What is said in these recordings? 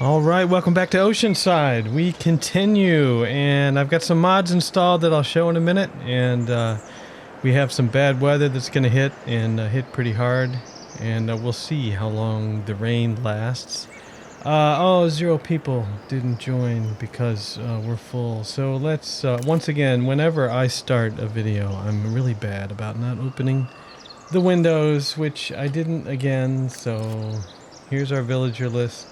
Alright, welcome back to Oceanside. We continue, and I've got some mods installed that I'll show in a minute, and we have some bad weather that's going to hit, and hit pretty hard, and we'll see how long the rain lasts. Oh, 0 people didn't join because we're full. So let's, once again, whenever I start a video, I'm really bad about not opening the windows, which I didn't again, so here's our villager list.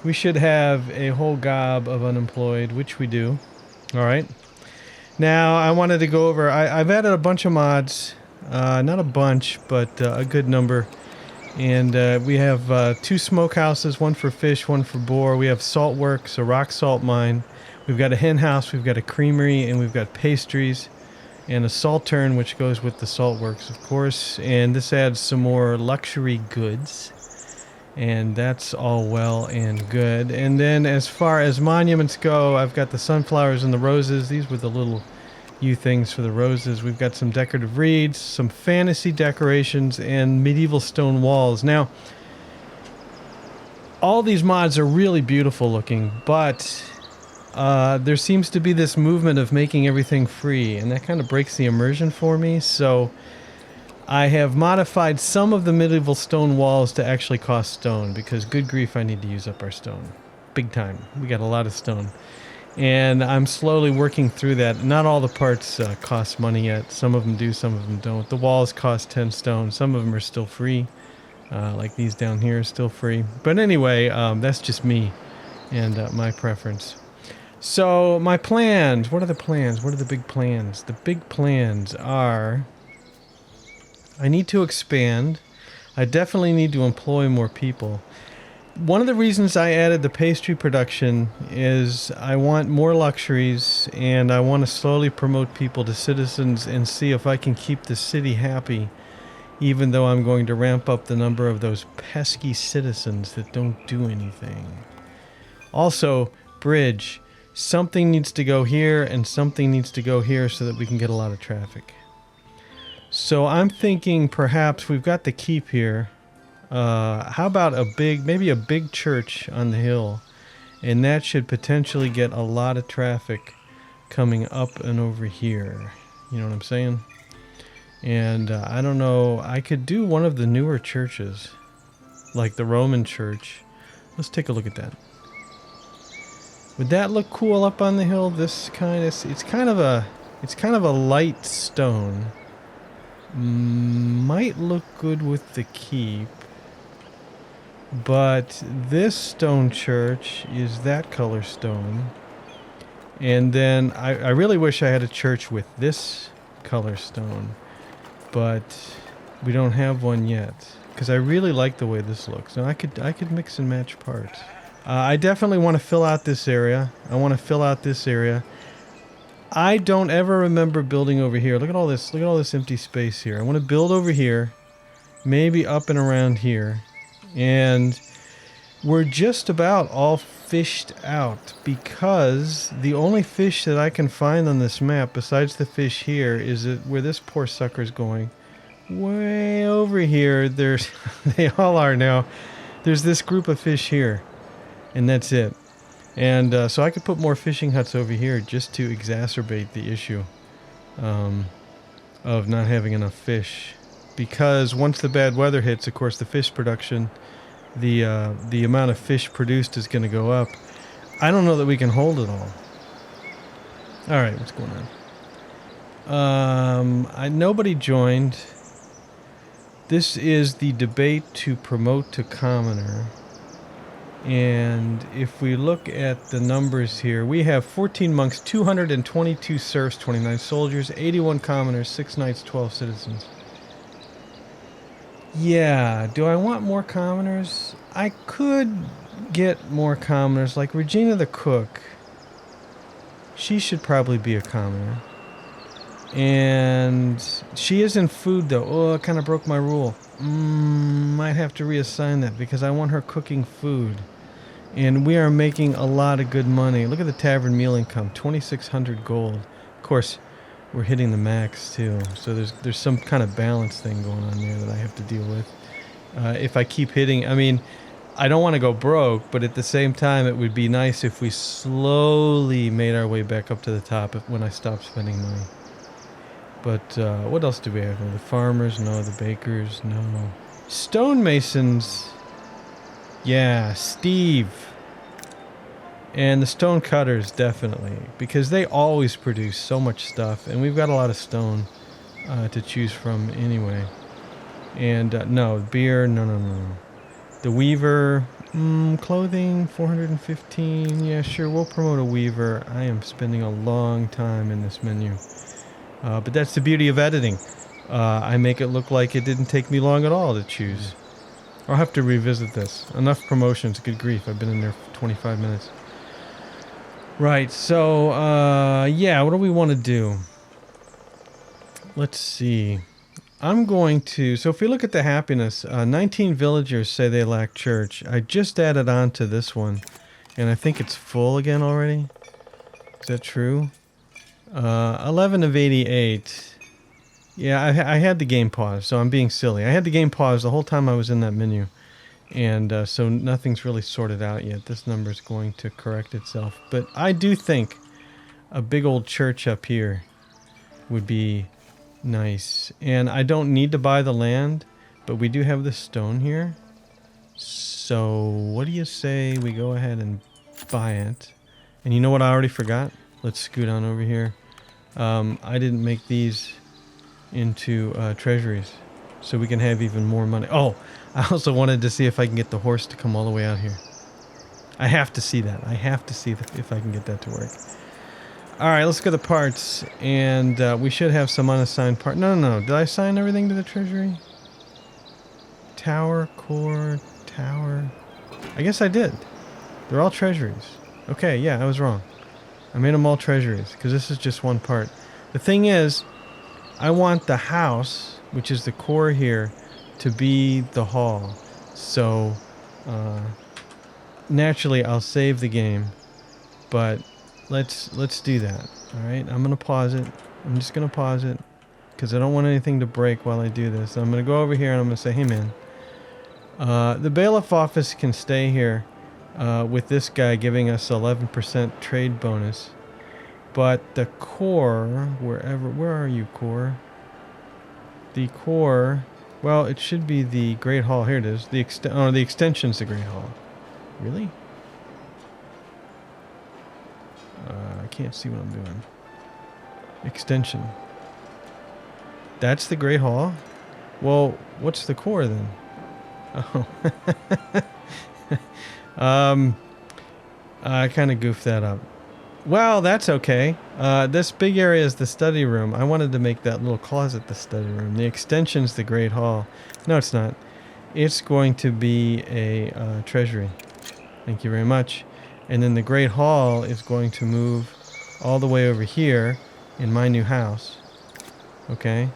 We should have a whole gob of unemployed, which we do. Alright. Now, I wanted to go over... I've added a bunch of mods. Not a bunch, but a good number. And we have 2 smokehouses, one for fish, one for boar. We have salt works, a rock salt mine. We've got a hen house, we've got a creamery, and we've got pastries. And a salt turn, which goes with the salt works, of course. And this adds some more luxury goods. And that's all well and good. And then as far as monuments go, I've got the sunflowers and the roses. These were the little things for the roses. We've got some decorative reeds, some fantasy decorations, and medieval stone walls. Now, all these mods are really beautiful looking, but there seems to be this movement of making everything free, and that kind of breaks the immersion for me. So I have modified some of the medieval stone walls to actually cost stone, because good grief, I need to use up our stone. Big time. We got a lot of stone. And I'm slowly working through that. Not all the parts cost money yet. Some of them do, some of them don't. The walls cost 10 stone. Some of them are still free. Like these down here are still free. But anyway, that's just me and my preference. So my plans. What are the plans? What are the big plans? The big plans are... I need to expand. I definitely need to employ more people. One of the reasons I added the pastry production is I want more luxuries, and I want to slowly promote people to citizens and see if I can keep the city happy, even though I'm going to ramp up the number of those pesky citizens that don't do anything. Also, bridge. Something needs to go here and something needs to go here so that we can get a lot of traffic. So I'm thinking perhaps we've got the keep here. How about maybe a big church on the hill, and that should potentially get a lot of traffic coming up and over here. You know what I'm saying? And I don't know, I could do one of the newer churches, like the Roman church. Let's take a look at that. Would that look cool up on the hill? This kind of, it's kind of a light stone. Might look good with the keep, but this stone church is that color stone, and then I really wish I had a church with this color stone, but we don't have one yet, because I really like the way this looks. Now I could mix and match parts. I definitely want to fill out this area. I don't ever remember building over here. Look at all this empty space here. I want to build over here, maybe up and around here. And we're just about all fished out, because the only fish that I can find on this map, besides the fish here, is where this poor sucker's going. Way over here, they all are now. There's this group of fish here, and that's it. And so I could put more fishing huts over here just to exacerbate the issue of not having enough fish. Because once the bad weather hits, of course, the fish production, the amount of fish produced is going to go up. I don't know that we can hold it all. All right, what's going on? Nobody joined. This is the debate to promote to commoner. And if we look at the numbers here, we have 14 monks, 222 serfs, 29 soldiers, 81 commoners, 6 knights, 12 citizens. Yeah, do I want more commoners? I could get more commoners, like Regina the cook. She should probably be a commoner. And she is in food, though. Oh, it kind of broke my rule. Might have to reassign that, because I want her cooking food. And we are making a lot of good money. Look at the tavern meal income, 2,600 gold. Of course, we're hitting the max too, so there's some kind of balance thing going on there that I have to deal with. If I keep hitting, I mean, I don't want to go broke, but at the same time, it would be nice if we slowly made our way back up to the top when I stop spending money. But what else do we have? The farmers? No. The bakers? No. Stonemasons? Yeah, Steve. And the stone cutters, definitely. Because they always produce so much stuff. And we've got a lot of stone to choose from anyway. And no, beer, no. The weaver, clothing, 415. Yeah, sure, we'll promote a weaver. I am spending a long time in this menu. But that's the beauty of editing. I make it look like it didn't take me long at all to choose. I'll have to revisit this. Enough promotions, good grief. I've been in there for 25 minutes. Right, so, yeah, what do we want to do? Let's see. I'm going to... So if we look at the happiness, 19 villagers say they lack church. I just added on to this one, and I think it's full again already. Is that true? 11 of 88. Yeah, I had the game paused, so I'm being silly. I had the game paused the whole time I was in that menu. And so nothing's really sorted out yet. This number's going to correct itself. But I do think a big old church up here would be nice. And I don't need to buy the land, but we do have the stone here. So what do you say we go ahead and buy it? And you know what I already forgot? Let's scoot on over here. I didn't make these into treasuries, so we can have even more money. Oh, I also wanted to see if I can get the horse to come all the way out here. I have to see that. I have to see if I can get that to work. All right, let's go to parts, and we should have some unassigned part. No. Did I assign everything to the treasury? Tower, core, tower. I guess I did. They're all treasuries. Okay, yeah, I was wrong. I made them all treasuries because this is just one part. The thing is, I want the house, which is the core here, to be the hall. So naturally I'll save the game, but let's do that. All right, I'm gonna pause it. I'm just gonna pause it because I don't want anything to break while I do this. So I'm gonna go over here and I'm gonna say, hey man, the bailiff office can stay here with this guy giving us 11% trade bonus. But the core, where are you, core? The core, well, it should be the Great Hall. Here it is. The extension's the Great Hall. Really? I can't see what I'm doing. Extension. That's the Great Hall? Well, what's the core then? Oh. I kind of goofed that up. Well, that's okay. This big area is the study room. I wanted to make that little closet the study room. The extension's the Great Hall. No, it's not. It's going to be a treasury. Thank you very much. And then the Great Hall is going to move all the way over here in my new house. Okay.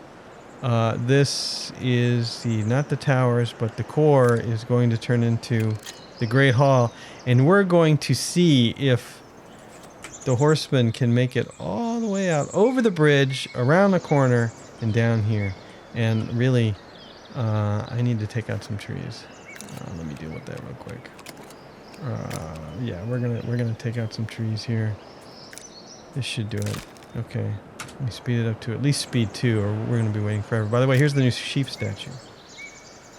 This is not the towers, but the core is going to turn into the Great Hall. And we're going to see if the horseman can make it all the way out over the bridge, around the corner, and down here. And really, I need to take out some trees. Let me deal with that real quick. Yeah, we're gonna take out some trees here. This should do it. Okay, let me speed it up to at least speed 2, or we're gonna be waiting forever. By the way, here's the new sheep statue.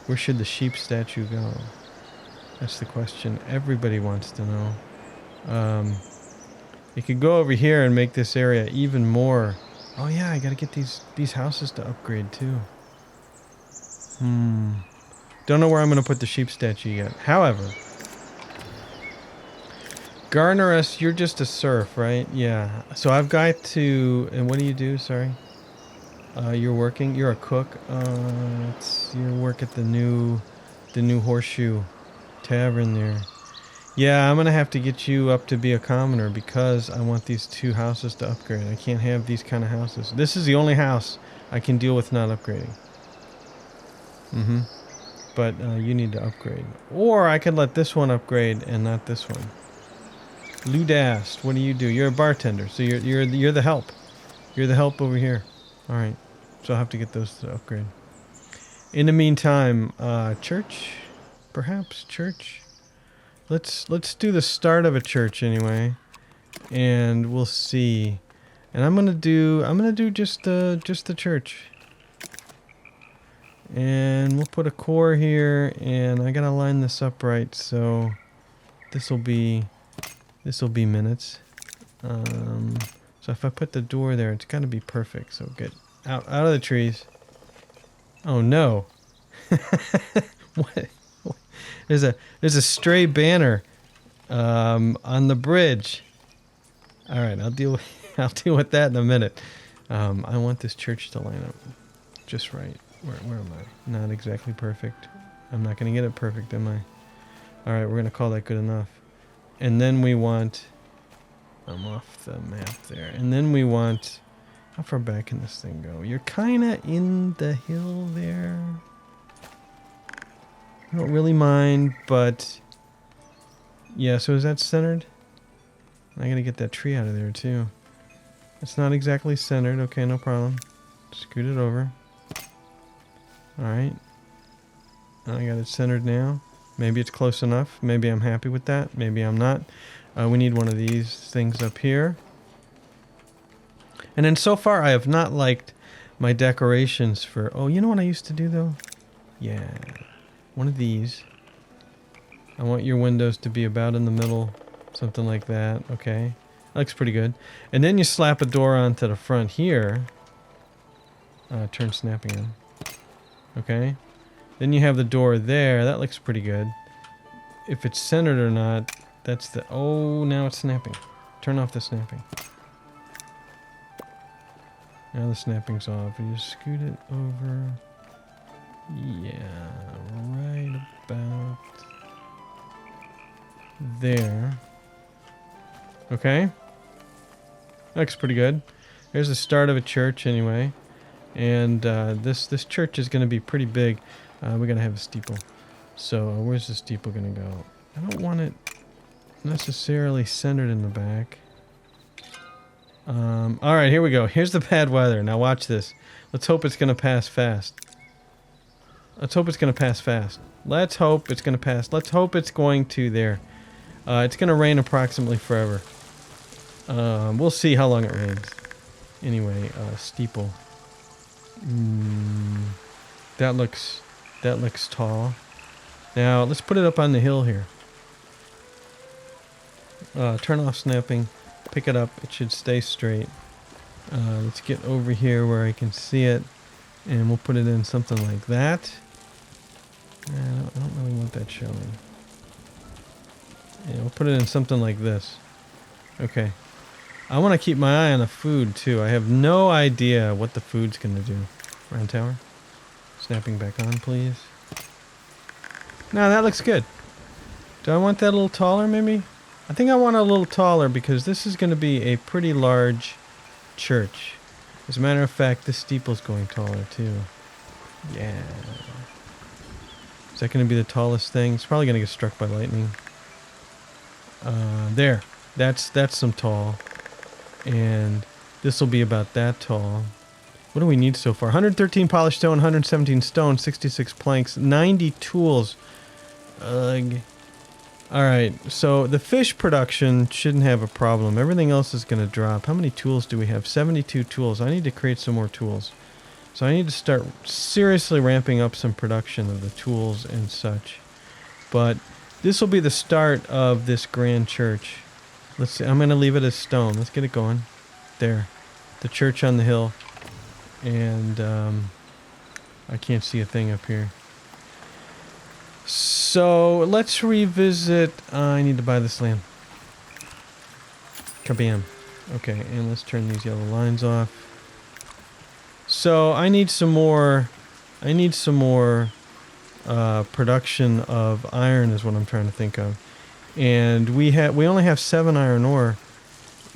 Where should the sheep statue go? That's the question everybody wants to know. It could go over here and make this area even more. Oh yeah, I gotta get these houses to upgrade too. Don't know where I'm gonna put the sheep statue yet. However, Garnerus, you're just a serf, right? Yeah. So I've got to. And what do you do? Sorry. You're working. You're a cook. You work at the new Horseshoe Tavern there. Yeah, I'm gonna have to get you up to be a commoner because I want these 2 houses to upgrade. I can't have these kind of houses. This is the only house I can deal with not upgrading. But you need to upgrade. Or I could let this one upgrade and not this one. Ludast, what do? You're a bartender, so you're the help. You're the help over here. All right, so I'll have to get those to upgrade. In the meantime, church, perhaps church. let's do the start of a church anyway, and we'll see. And I'm gonna do just the church. And we'll put a core here, and I gotta line this up right, so this'll be minutes. So if I put the door there, it's gotta be perfect. So get out of the trees. Oh no. What? There's a stray banner on the bridge. All right, I'll deal with that in a minute. I want this church to line up just right. Where am I? Not exactly perfect. I'm not going to get it perfect, am I? All right, we're going to call that good enough. And then we want... I'm off the map there. And then we want... How far back can this thing go? You're kind of in the hill there. I don't really mind, but... Yeah, so is that centered? I got to get that tree out of there, too. It's not exactly centered. Okay, no problem. Scoot it over. Alright. I got it centered now. Maybe it's close enough. Maybe I'm happy with that. Maybe I'm not. We need one of these things up here. And then so far I have not liked my decorations for... Oh, you know what I used to do though? Yeah. One of these. I want your windows to be about in the middle. Something like that. Okay. That looks pretty good. And then you slap a door onto the front here. Turn snapping on. Okay. Then you have the door there. That looks pretty good. If it's centered or not, that's the... Oh, now it's snapping. Turn off the snapping. Now the snapping's off. You just scoot it over. Yeah, right about there. Okay. Looks pretty good. There's the start of a church anyway. And this church is going to be pretty big. We're going to have a steeple. So where's the steeple going to go? I don't want it necessarily centered in the back. Alright, here we go. Here's the bad weather. Now watch this. Let's hope it's going to pass fast. Let's hope it's going to pass fast. Let's hope it's going to pass. Let's hope it's going to there. It's going to rain approximately forever. We'll see how long it rains. Anyway, steeple. That looks tall. Now let's put it up on the hill here. Turn off snapping. Pick it up. It should stay straight. Let's get over here where I can see it, and we'll put it in something like that. I don't really want that showing. Yeah, we'll put it in something like this. Okay. I want to keep my eye on the food too. I have no idea what the food's going to do. Round tower. Snapping back on, please. Now that looks good. Do I want that a little taller maybe? I think I want it a little taller because this is going to be a pretty large church. As a matter of fact, this steeple's going taller too. Yeah. Is that going to be the tallest thing? It's probably going to get struck by lightning. There. That's some tall. And this will be about that tall. What do we need so far? 113 polished stone, 117 stone, 66 planks, 90 tools. Ugh. Alright, so the fish production shouldn't have a problem. Everything else is going to drop. How many tools do we have? 72 tools. I need to create some more tools. So I need to start seriously ramping up some production of the tools and such. But this will be the start of this grand church. Let's see. I'm going to leave it as stone. Let's get it going. There. The church on the hill. And I can't see a thing up here. So let's revisit. I need to buy this land. Kabam. Okay, and let's turn these yellow lines off. So I need some more. Production of iron is what I'm trying to think of. And we only have 7 iron ore.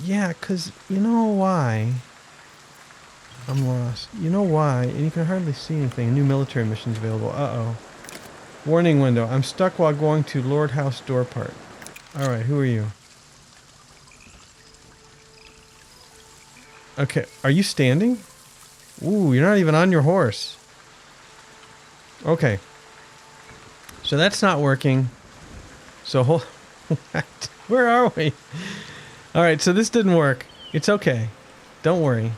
Yeah, cause you know why? I'm lost. You know why? And you can hardly see anything. New military missions available. Uh-oh. Warning window. I'm stuck while going to Lord House door part. Alright, who are you? Okay, are you standing? Ooh, you're not even on your horse. Okay. So that's not working. So What? Where are we? All right, so this didn't work. It's okay. Don't worry.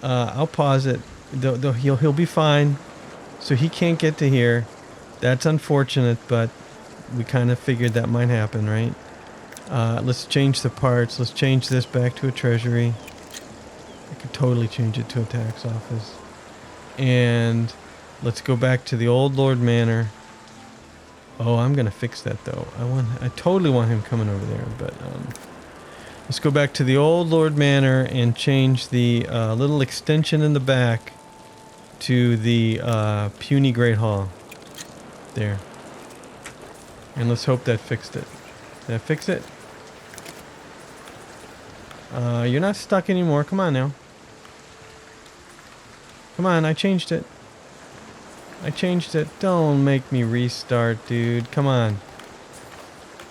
I'll pause it. He'll be fine. So he can't get to here. That's unfortunate, but we kind of figured that might happen, right? Let's change the parts. Let's change this back to a treasury. I could totally change it to a tax office. And let's go back to the old Lord Manor. Oh, I'm gonna fix that though. I totally want him coming over there, but let's go back to the old Lord Manor and change the little extension in the back to the puny Great Hall. There. And let's hope that fixed it. Did that fix it? You're not stuck anymore. Come on now. Come on, I changed it. I changed it. Don't make me restart, dude. Come on.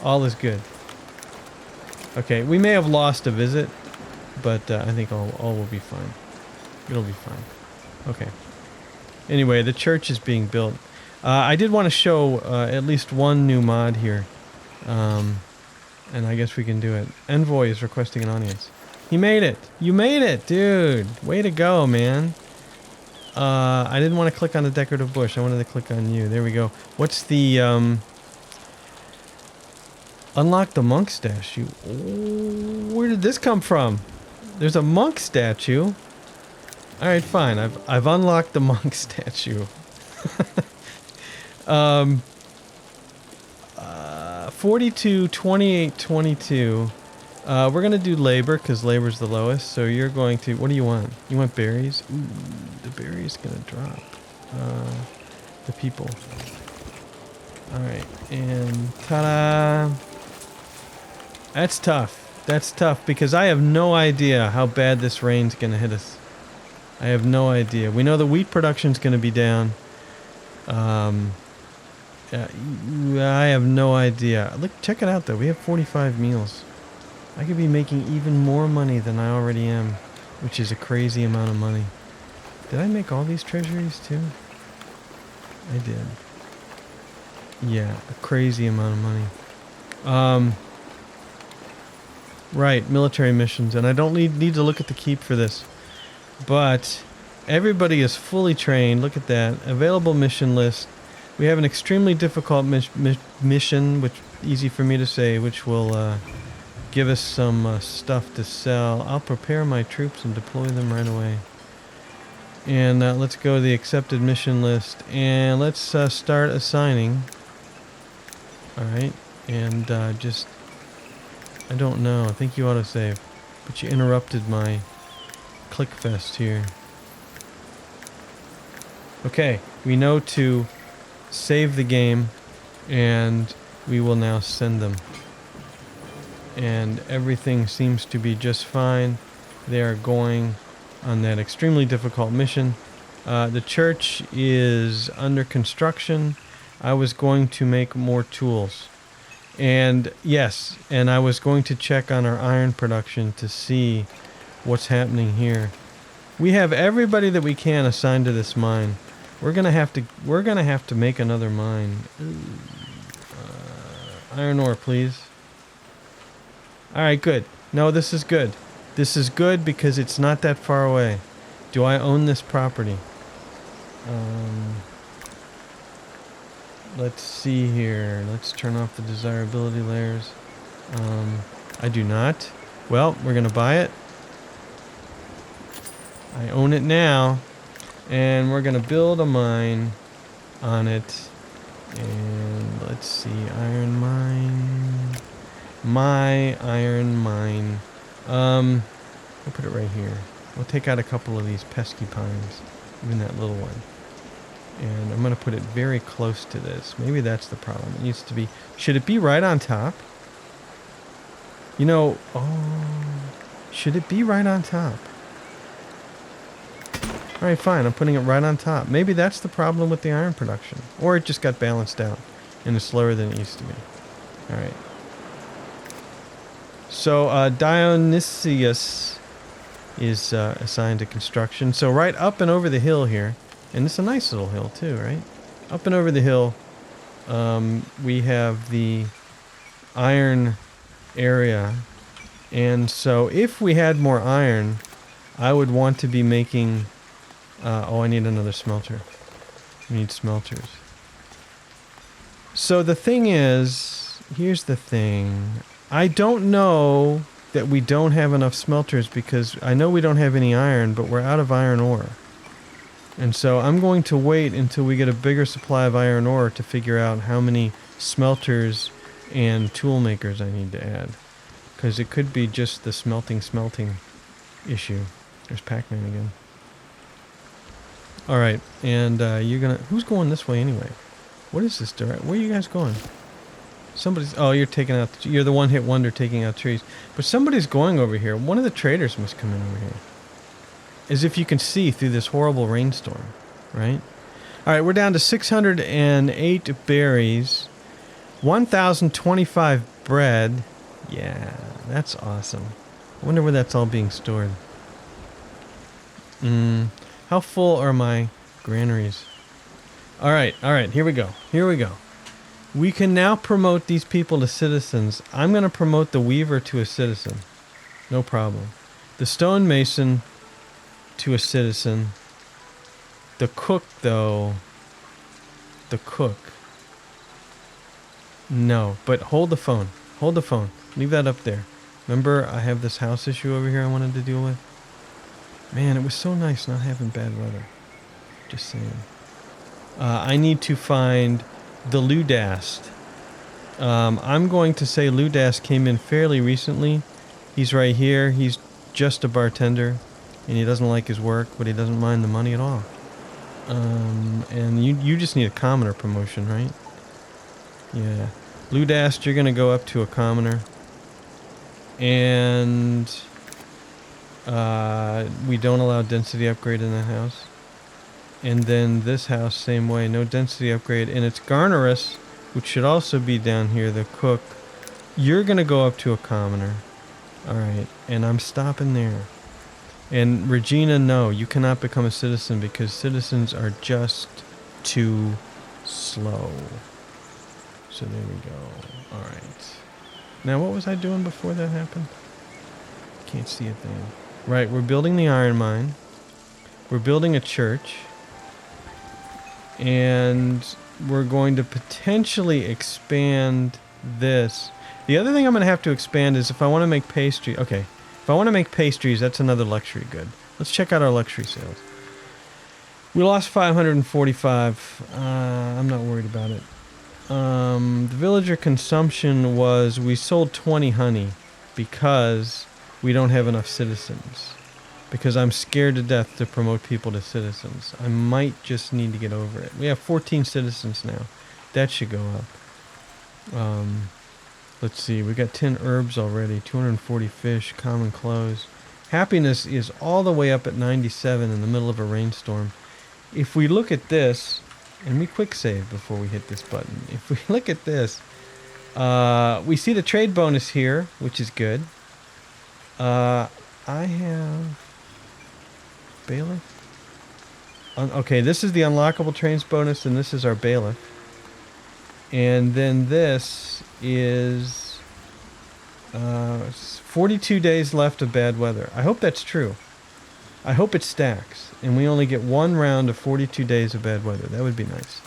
All is good. Okay, we may have lost a visit, but I think all will be fine. It'll be fine. Okay. Anyway, the church is being built. I did want to show at least one new mod here. And I guess we can do it. Envoy is requesting an audience. He made it! You made it, dude! Way to go, man. I didn't want to click on the decorative bush. I wanted to click on you. There we go. What's the, unlock the monk statue. Where did this come from? There's a monk statue. Alright, fine. I've unlocked the monk statue. 42, 28, 22. We're going to do labor because labor's the lowest. So you're going to... What do you want? You want berries? Ooh, the berry's going to drop. The people. Alright. And ta-da! That's tough. That's tough because I have no idea how bad this rain's going to hit us. I have no idea. We know the wheat production's going to be down. I have no idea. Look, check it out though. We have 45 meals. I could be making even more money than I already am, which is a crazy amount of money. Did I make all these treasuries too? I did. Yeah, a crazy amount of money. Right, military missions, and I don't need to look at the keep for this. But everybody is fully trained. Look at that. Available mission list. We have an extremely difficult mission, which easy for me to say, which will give us some stuff to sell. I'll prepare my troops and deploy them right away. And let's go to the accepted mission list, and let's start assigning. All right, and just I don't know. I think you ought to save, but you interrupted my click fest here. Okay, we know to save the game, and we will now send them. And everything seems to be just fine. They are going on that extremely difficult mission. The church is under construction. I was going to make more tools. And yes, and I was going to check on our iron production to see what's happening here. We have everybody that we can assigned to this mine. We're gonna have to make another mine. Iron ore, please. All right, good. No, this is good. This is good because it's not that far away. Do I own this property? Let's see here. Let's turn off the desirability layers. I do not. Well, we're gonna buy it. I own it now. And we're going to build a mine on it. And let's see. Iron mine. My iron mine. We'll put it right here. We'll take out a couple of these pesky pines. Even that little one. And I'm going to put it very close to this. Maybe that's the problem. It needs to be... Should it be right on top? You know... Oh... Should it be right on top? Alright, fine. I'm putting it right on top. Maybe that's the problem with the iron production. Or it just got balanced out and is slower than it used to be. Alright. So, Dionysius is assigned to construction. So right up and over the hill here, and it's a nice little hill too, right? Up and over the hill, we have the iron area. And so if we had more iron, I would want to be making... oh, I need another smelter. We need smelters. So the thing is, here's the thing. I don't know that we don't have enough smelters because I know we don't have any iron, but we're out of iron ore. And so I'm going to wait until we get a bigger supply of iron ore to figure out how many smelters and tool makers I need to add. Because it could be just the smelting issue. There's Pac-Man again. Alright, and you're gonna... Who's going this way anyway? What is this direct? Where are you guys going? Somebody's... Oh, you're taking out... You're the one-hit wonder taking out trees. But somebody's going over here. One of the traders must come in over here. As if you can see through this horrible rainstorm. Right? Alright, we're down to 608 berries. 1,025 bread. Yeah, that's awesome. I wonder where that's all being stored. How full are my granaries? Alright, here we go. We can now promote these people to citizens. I'm going to promote the weaver to a citizen. No problem. The stonemason to a citizen. The cook, though. The cook. No, but hold the phone. Leave that up there. Remember, I have this house issue over here I wanted to deal with? Man, it was so nice not having bad weather. Just saying. I need to find the Ludast. I'm going to say Ludast came in fairly recently. He's right here. He's just a bartender. And he doesn't like his work, but he doesn't mind the money at all. And you just need a commoner promotion, right? Yeah. Ludast, you're going to go up to a commoner. And we don't allow density upgrade in that house. And then this house, same way, no density upgrade. And it's Garnerous, which should also be down here, the cook. You're going to go up to a commoner. Alright, and I'm stopping there. And Regina, no, you cannot become a citizen because citizens are just too slow. So there we go. Alright. Now, what was I doing before that happened? Can't see a thing. Right, we're building the iron mine. We're building a church. And we're going to potentially expand this. The other thing I'm going to have to expand is if I want to make pastry. Okay, if I want to make pastries, that's another luxury good. Let's check out our luxury sales. We lost 545. I'm not worried about it. The villager consumption was we sold 20 honey because we don't have enough citizens. Because I'm scared to death to promote people to citizens. I might just need to get over it. We have 14 citizens now. That should go up. Let's see. We got 10 herbs already. 240 fish. Common clothes. Happiness is all the way up at 97 in the middle of a rainstorm. If we look at this, and we quick save before we hit this button. If we look at this, we see the trade bonus here, which is good. I have... bailiff? Okay, this is the unlockable trains bonus, and this is our bailiff. And then this is 42 days left of bad weather. I hope that's true. I hope it stacks, and we only get one round of 42 days of bad weather. That would be nice.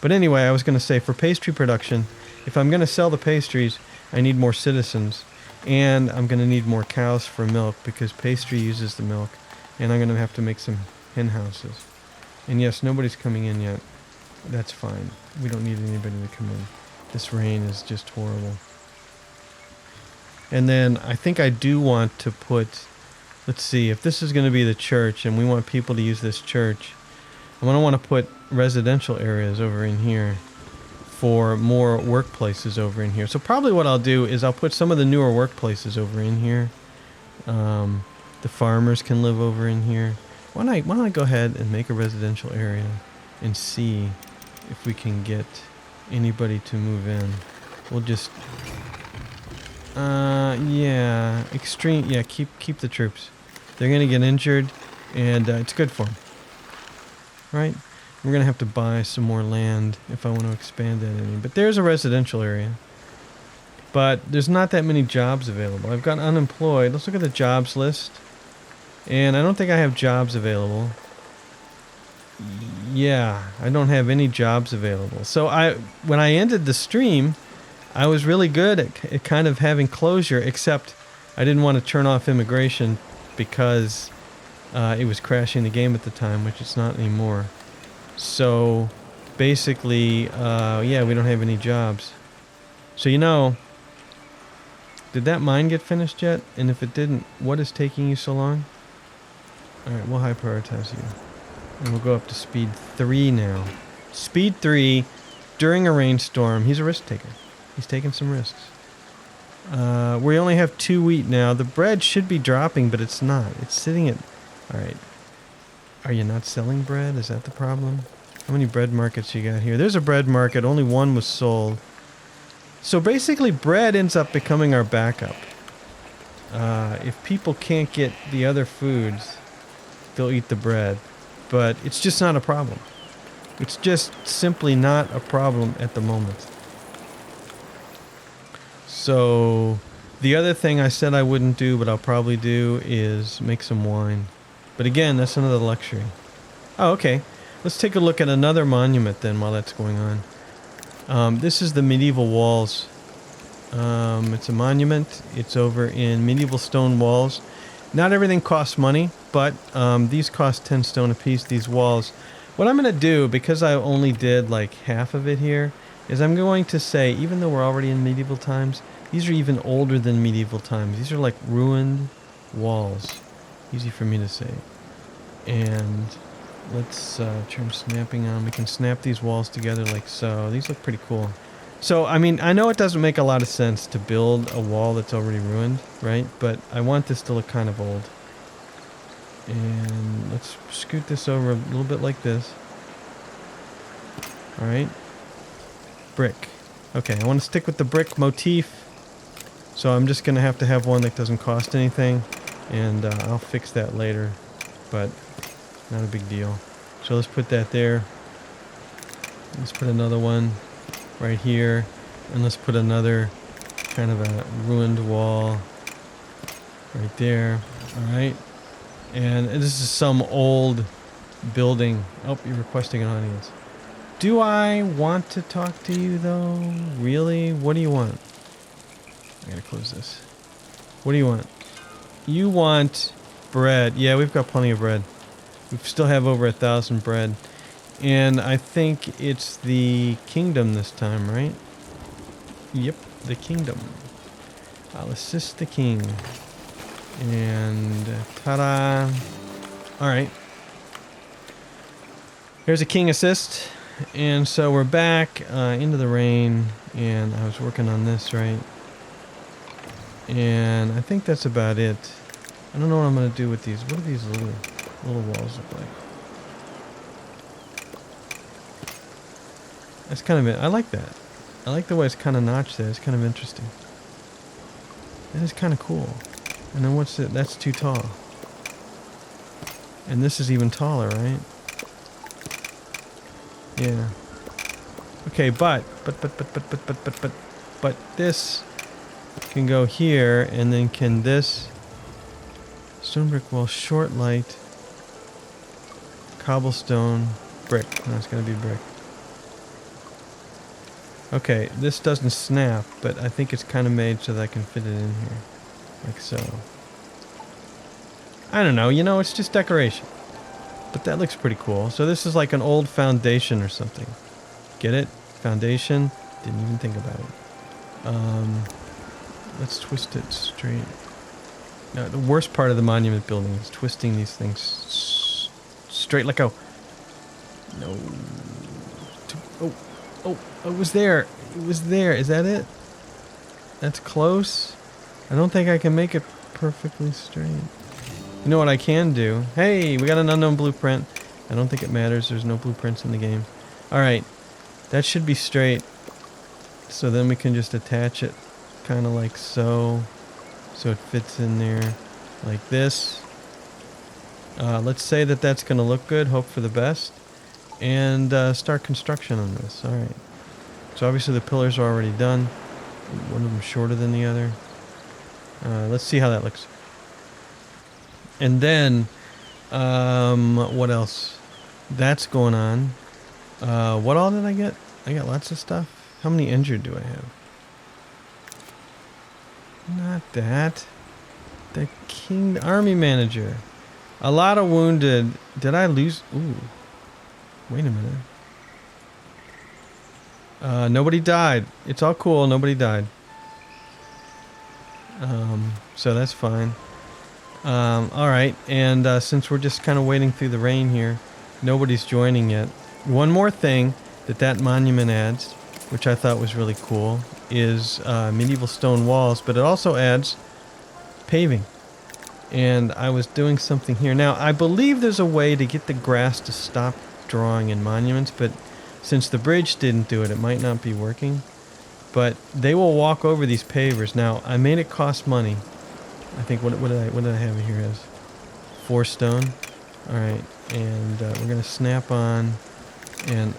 But anyway, I was going to say, for pastry production, if I'm going to sell the pastries, I need more citizens, and I'm going to need more cows for milk, because pastry uses the milk. And I'm going to have to make some hen houses. And yes, nobody's coming in yet. That's fine. We don't need anybody to come in. This rain is just horrible. And then I think I do want to put... Let's see, if this is going to be the church and we want people to use this church, I'm going to want to put residential areas over in here for more workplaces over in here. So probably what I'll do is I'll put some of the newer workplaces over in here. The farmers can live over in here. Why don't I go ahead and make a residential area and see if we can get anybody to move in. We'll just... yeah, extreme... Yeah, keep the troops. They're going to get injured, and it's good for them. Right? We're going to have to buy some more land if I want to expand that any. But there's a residential area. But there's not that many jobs available. I've got unemployed. Let's look at the jobs list. And I don't think I have jobs available. Yeah, I don't have any jobs available. So when I ended the stream, I was really good at kind of having closure, except I didn't want to turn off immigration because it was crashing the game at the time, which it's not anymore. So basically, yeah, we don't have any jobs. So, did that mine get finished yet? And if it didn't, what is taking you so long? Alright, we'll high prioritize you. And we'll go up to speed 3 now. Speed 3 during a rainstorm. He's a risk taker. He's taking some risks. We only have 2 wheat now. The bread should be dropping, but it's not. It's sitting at... Alright. Are you not selling bread? Is that the problem? How many bread markets you got here? There's a bread market. Only 1 was sold. So basically, bread ends up becoming our backup. If people can't get the other foods, they'll eat the bread. But it's just not a problem. It's just simply not a problem at the moment. So the other thing I said I wouldn't do, but I'll probably do, is make some wine. But again, that's another luxury. Oh, okay. Let's take a look at another monument then while that's going on. This is the medieval walls. It's a monument. It's over in medieval stone walls. Not everything costs money, but these cost 10 stone apiece, these walls. What I'm going to do, because I only did like half of it here, is I'm going to say, even though we're already in medieval times, these are even older than medieval times. These are like ruined walls. Easy for me to say. And let's turn snapping on. We can snap these walls together like so. These look pretty cool. So, I mean, I know it doesn't make a lot of sense to build a wall that's already ruined, right? But I want this to look kind of old. And let's scoot this over a little bit like this. Alright. Brick. Okay, I want to stick with the brick motif. So I'm just going to have one that doesn't cost anything. And I'll fix that later. But not a big deal. So let's put that there. Let's put another one right here, and let's put another kind of a ruined wall right there. All right, and this is some old building. Oh, you're requesting an audience. Do I want to talk to you though? Really? What do you want? I gotta close this. What do you want? You want bread. Yeah, we've got plenty of bread. We still have over 1,000 bread. And I think it's the kingdom this time, right? Yep, the kingdom. I'll assist the king. And ta-da. Alright. Here's a king assist. And so we're back into the rain. And I was working on this, right? And I think that's about it. I don't know what I'm going to do with these. What do these little walls look like? That's kind of it. I like that. I like the way it's kind of notched there. It's kind of interesting. That is kind of cool. And then what's it? That's too tall. And this is even taller, right? Yeah. Okay, but this can go here, and then can this stone brick wall, short light, cobblestone, brick. No, it's gonna be brick. Okay, this doesn't snap, but I think it's kind of made so that I can fit it in here. Like so. I don't know, it's just decoration. But that looks pretty cool. So this is like an old foundation or something. Get it? Foundation? Didn't even think about it. Let's twist it straight. Now, the worst part of the monument building is twisting these things straight. Let go. No. Oh, it was there. It was there. Is that it? That's close. I don't think I can make it perfectly straight. You know what I can do? Hey, we got an unknown blueprint. I don't think it matters. There's no blueprints in the game. Alright. That should be straight. So then we can just attach it kind of like so. So it fits in there like this. Let's say that that's going to look good. Hope for the best. And start construction on this. Alright. So obviously the pillars are already done. One of them shorter than the other. Let's see how that looks. And then, what else? That's going on. What all did I get? I got lots of stuff. How many injured do I have? Not that. The army manager. A lot of wounded. Did I lose? Ooh. Wait a minute. Nobody died. It's all cool. Nobody died. So that's fine. Alright. And since we're just kind of waiting through the rain here, nobody's joining yet. One more thing that monument adds, which I thought was really cool, is medieval stone walls, but it also adds paving. And I was doing something here. Now, I believe there's a way to get the grass to stop drawing in monuments, but since the bridge didn't do it, it might not be working. But they will walk over these pavers. Now, I made it cost money. I think, what did I have it here as? 4 stone. Alright, and we're going to snap on, and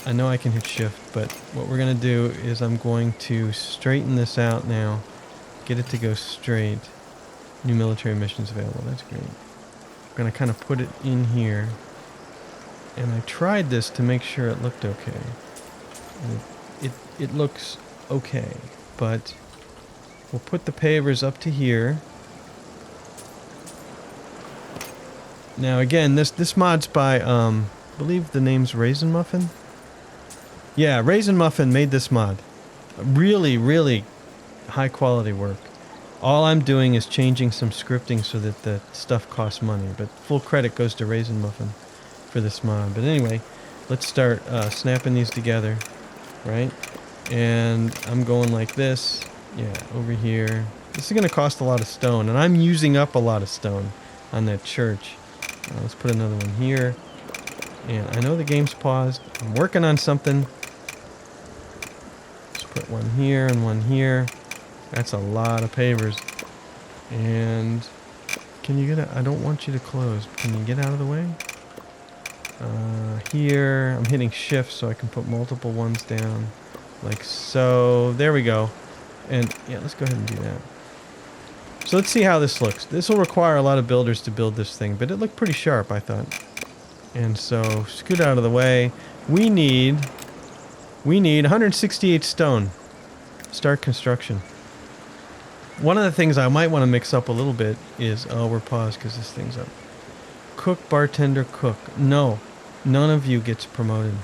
I know I can hit shift, but what we're going to do is I'm going to straighten this out now. Get it to go straight. New military missions available. That's great. I'm going to kind of put it in here. And I tried this to make sure it looked okay. And it looks okay. But we'll put the pavers up to here. Now again, this mod's by, I believe the name's Raisin Muffin? Yeah, Raisin Muffin made this mod. Really, really high quality work. All I'm doing is changing some scripting so that the stuff costs money, but full credit goes to Raisin Muffin for this mod. But anyway, let's start snapping these together, right? And I'm going like this, yeah, over here. This is going to cost a lot of stone, and I'm using up a lot of stone on that church. Let's put another one here. And I know the game's paused. I'm working on something. Let's put one here and one here. That's a lot of pavers. And can you get I don't want you to close. Can you get out of the way? Here, I'm hitting shift so I can put multiple ones down. Like so. There we go. And yeah, let's go ahead and do that. So let's see how this looks. This will require a lot of builders to build this thing, but it looked pretty sharp, I thought. And so, scoot out of the way. We need 168 stone. Start construction. One of the things I might want to mix up a little bit is, oh, we're paused because this thing's up. Cook, bartender, cook. No, none of you gets promoted.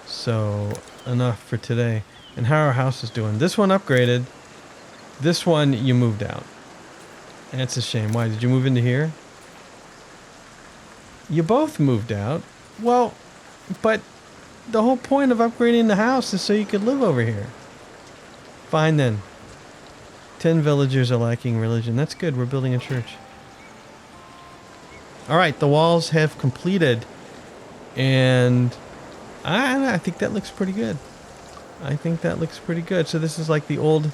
So, enough for today. And how our house is doing. This one upgraded. This one, you moved out. That's a shame. Why? Did you move into here? You both moved out. Well, but the whole point of upgrading the house is so you could live over here. Fine then. 10 villagers are lacking religion. That's good. We're building a church. Alright, the walls have completed. And I think that looks pretty good. I think that looks pretty good. So this is like the old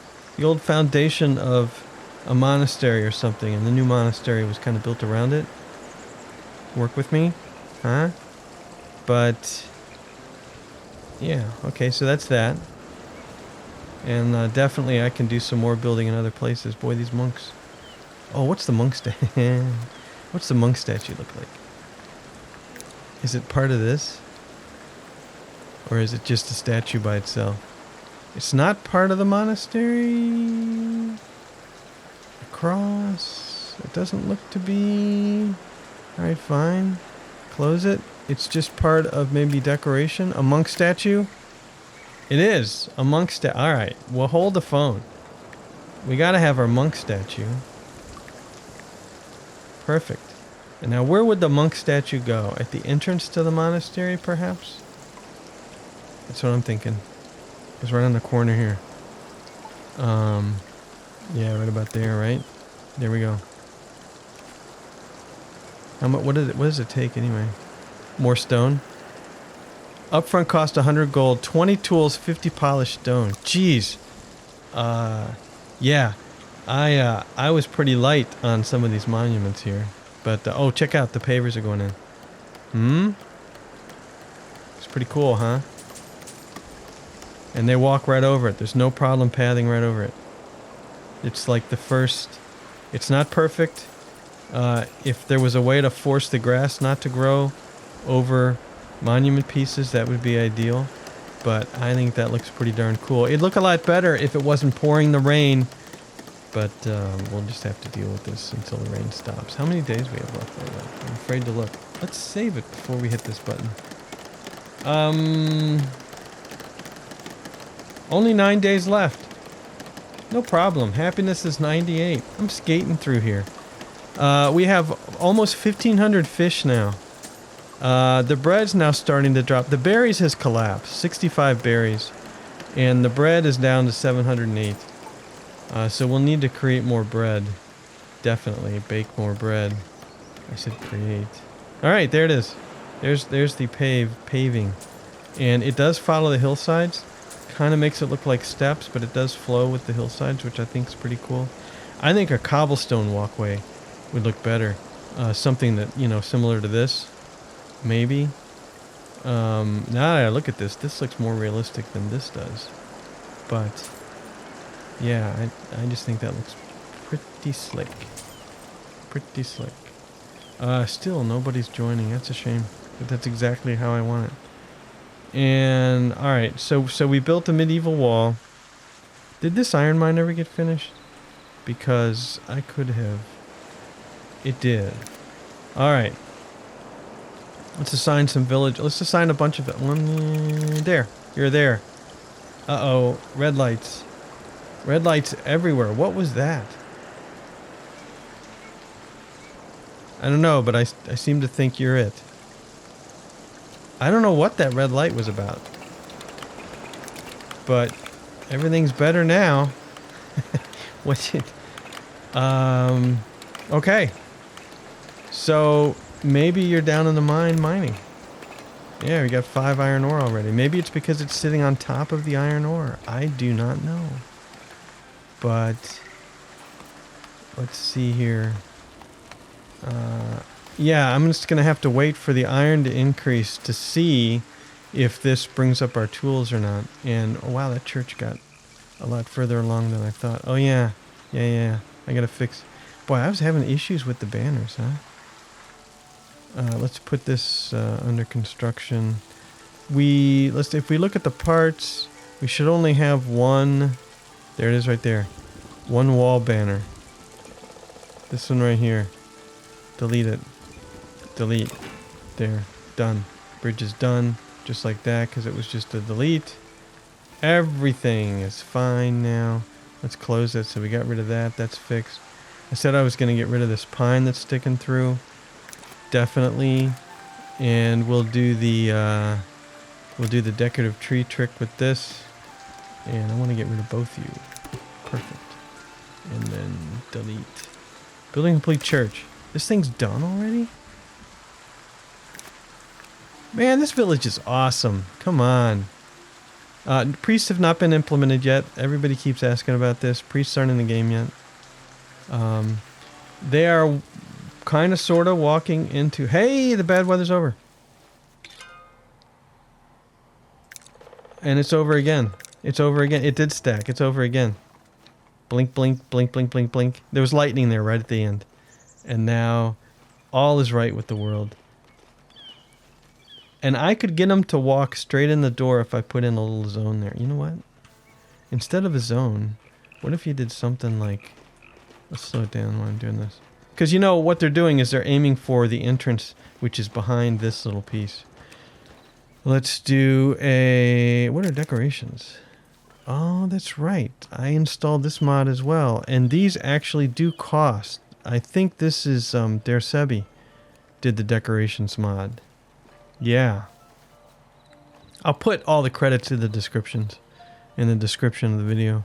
foundation of a monastery or something, and the new monastery was kind of built around it. Work with me? Huh? But yeah, okay, so that's that. And definitely I can do some more building in other places. Boy, these monks. Oh, what's the monk statue? What's the monk statue look like? Is it part of this? Or is it just a statue by itself? It's not part of the monastery. Cross. It doesn't look to be. Alright, fine. Close it. It's just part of maybe decoration. A monk statue? It is. A monk statue. Alright, we'll hold the phone. We gotta have our monk statue. Perfect. And now where would the monk statue go? At the entrance to the monastery, perhaps? That's what I'm thinking. It's right on the corner here. Yeah, right about there, right? There we go. How much? What does it take anyway? More stone? Upfront cost 100 gold, 20 tools, 50 polished stone. Jeez. Yeah. I was pretty light on some of these monuments here. But, oh, check out. The pavers are going in. It's pretty cool, huh? And they walk right over it. There's no problem pathing right over it. It's like the first... It's not perfect. If there was a way to force the grass not to grow over monument pieces, that would be ideal. But I think that looks pretty darn cool. It'd look a lot better if it wasn't pouring the rain. But we'll just have to deal with this until the rain stops. How many days we have left? I'm afraid to look. Let's save it before we hit this button. Only 9 days left. No problem. Happiness is 98. I'm skating through here. We have almost 1,500 fish now. The bread's now starting to drop. The berries has collapsed. 65 berries. And the bread is down to 708. So we'll need to create more bread. Definitely. Bake more bread. I said create. Alright, there it is. There's the paving. And it does follow the hillsides. Kind of makes it look like steps, but it does flow with the hillsides, which I think is pretty cool. I think a cobblestone walkway would look better. Something that, you know, similar to this. Maybe. Now that I look at this looks more realistic than this does. But, yeah, I just think that looks pretty slick. Pretty slick. Still, nobody's joining. That's a shame. But that's exactly how I want it. And, alright, so we built a medieval wall. Did this iron mine ever get finished? Because I could have. It did. Alright. Let's assign some village. Let's assign a bunch of it. There. You're there. Uh-oh. Red lights. Red lights everywhere. What was that? I don't know, but I seem to think you're it. I don't know what that red light was about. But everything's better now. What's it? Okay. So maybe you're down in the mine mining. Yeah, we got 5 iron ore already. Maybe it's because it's sitting on top of the iron ore. I do not know. But let's see here. Yeah, I'm just going to have to wait for the iron to increase to see if this brings up our tools or not. And, oh wow, that church got a lot further along than I thought. Oh yeah. Yeah. I got to fix... Boy, I was having issues with the banners, huh? Let's put this under construction. If we look at the parts, we should only have one... There it is right there. One wall banner. This one right here. Delete it. Delete. There. Done. Bridge is done. Just like that, because it was just a delete. Everything is fine now. Let's close it. So we got rid of that. That's fixed. I said I was going to get rid of this pine that's sticking through. Definitely. And we'll do the decorative tree trick with this. And I want to get rid of both of you. Perfect. And then delete. Building complete church. This thing's done already? Man, this village is awesome. Come on. Priests have not been implemented yet. Everybody keeps asking about this. Priests aren't in the game yet. They are kind of sort of walking into... Hey, the bad weather's over. And it's over again. It's over again. It did stack. It's over again. Blink, blink, blink, blink, blink, blink. There was lightning there right at the end. And now all is right with the world. And I could get them to walk straight in the door if I put in a little zone there. You know what? Instead of a zone, what if you did something like... Let's slow it down while I'm doing this. Because you know what they're doing is they're aiming for the entrance, which is behind this little piece. Let's do a... What are decorations? Oh, that's right. I installed this mod as well. And these actually do cost. I think this is Dersebi did the decorations mod. Yeah. I'll put all the credits in the descriptions. In the description of the video.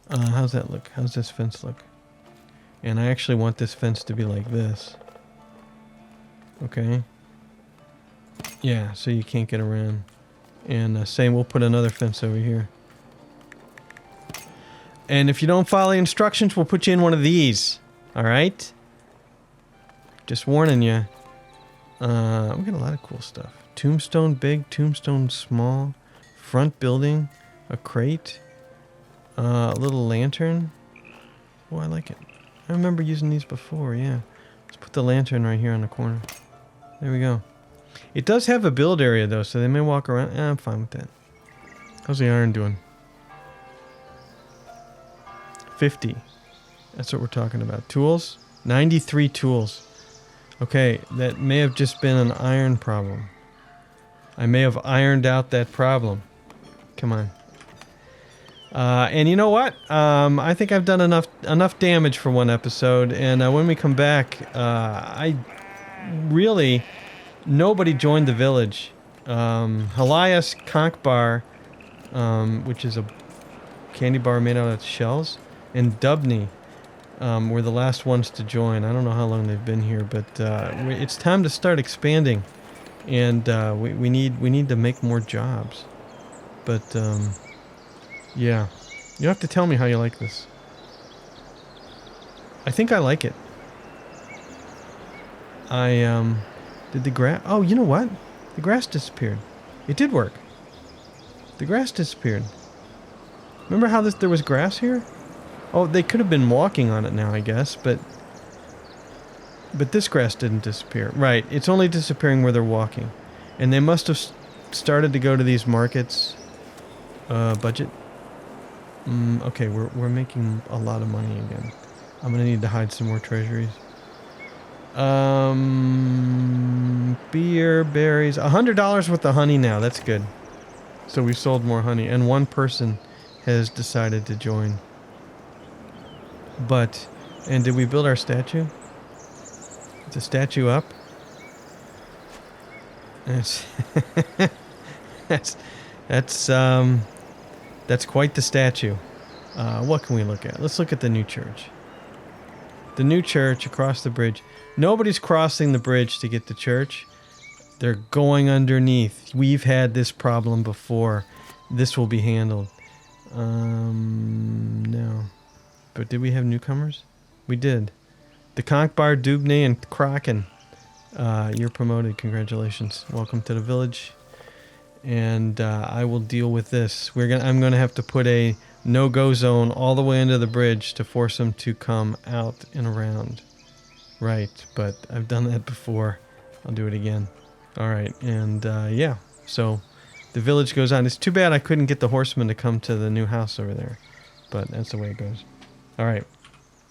How's that look? How's this fence look? And I actually want this fence to be like this. Okay. Yeah, so you can't get around. And same, we'll put another fence over here. And if you don't follow the instructions, we'll put you in one of these. Alright? Just warning you. We got a lot of cool stuff. Tombstone big, tombstone small. Front building. A crate. A little lantern. Oh, I like it. I remember using these before, yeah. Let's put the lantern right here on the corner. There we go. It does have a build area, though, so they may walk around. I'm fine with that. How's the iron doing? 50. That's what we're talking about. Tools? 93 tools. Okay, that may have just been an iron problem. I may have ironed out that problem. Come on. And you know what? I think I've done enough damage for one episode, and when we come back, nobody joined the village. Helias Conch which is a candy bar made out of shells, and Dubney were the last ones to join. I don't know how long they've been here, but it's time to start expanding, and we need to make more jobs. But yeah, you have to tell me how you like this. I think I like it. Did the grass? Oh, you know what? The grass disappeared. It did work. The grass disappeared. Remember how there was grass here? Oh, they could have been walking on it now, I guess, but this grass didn't disappear. Right, it's only disappearing where they're walking. And they must have started to go to these markets. Budget? Okay, we're making a lot of money again. I'm gonna need to hide some more treasuries. Beer, berries. $100 worth of honey now. That's good. So we sold more honey, and one person has decided to join. And did we build our statue? Is the statue up? That's quite the statue. What can we look at? Let's look at the new church. The new church across the bridge. Nobody's crossing the bridge to get to church. They're going underneath. We've had this problem before. This will be handled. No. But did we have newcomers? We did. The Conchbar, Dubney, and Kraken. You're promoted. Congratulations. Welcome to the village. And I will deal with this. I'm gonna have to put a no-go zone all the way into the bridge to force them to come out and around. Right, but I've done that before. I'll do it again. All right, and yeah. So the village goes on. It's too bad I couldn't get the horsemen to come to the new house over there, but that's the way it goes. All right.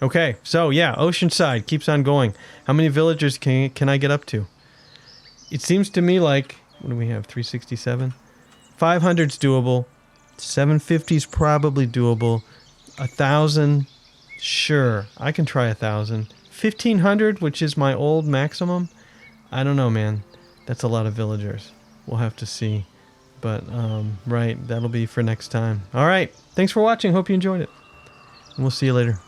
Okay, so yeah, Oceanside keeps on going. How many villagers can I get up to? It seems to me like, what do we have, 367? 500's doable. 750's probably doable. 1,000, sure, I can try 1,000. 1,500, which is my old maximum, I don't know, man. That's a lot of villagers. We'll have to see. But, right, that'll be for next time. All right, thanks for watching. Hope you enjoyed it. And we'll see you later.